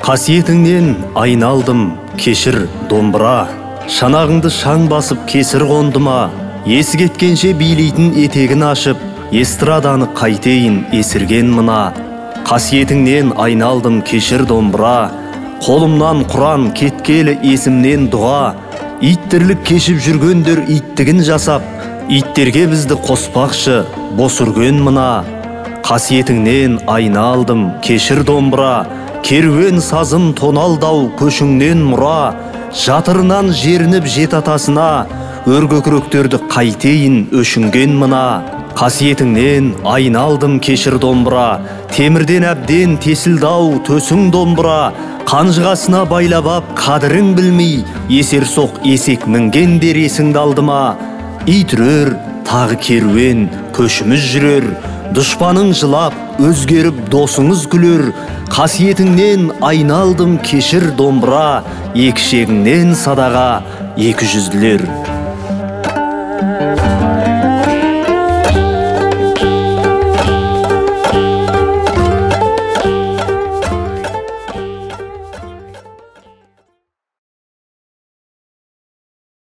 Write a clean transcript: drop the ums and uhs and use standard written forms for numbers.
Қасиетіңнен айналдым, кешір домбыра. Шанағыңды шаң басып кесір қондыма. Есі кеткенше билейтін етегін ашып, эстраданы қайтейін есірген мына. Қасиетіңнен айналдым, кешір домбыра. Қолымнан құран кеткелі есімнен дұға. Иттірлік кешіп жүргендер иттігін жасап, иттерге бізді қоспақшы бос үрген мына. Қасиетіңнен айналдым, кешір домбыра. Керуен сазым тоналдау көшіңнен мұра. Жатырынан жерініп жет атасына, өргөкіректерді қайтейін өшінген мына. Қасиетіңнен айналдым, кешір домбыра. Темірден әбден тесілдау төсің домбыра. Қанжығасына байлабап қадірің білмей, есер соқ есек мінгендер есіңді алдыма. Ит үрер, тағы керуен көшіміз жүрер. Дұшпаның жылап, өзгеріп досыңыз күлер. Қасиетіңнен айналдым, кешір домбыра. Екі шегіңнен садаға 200-лер.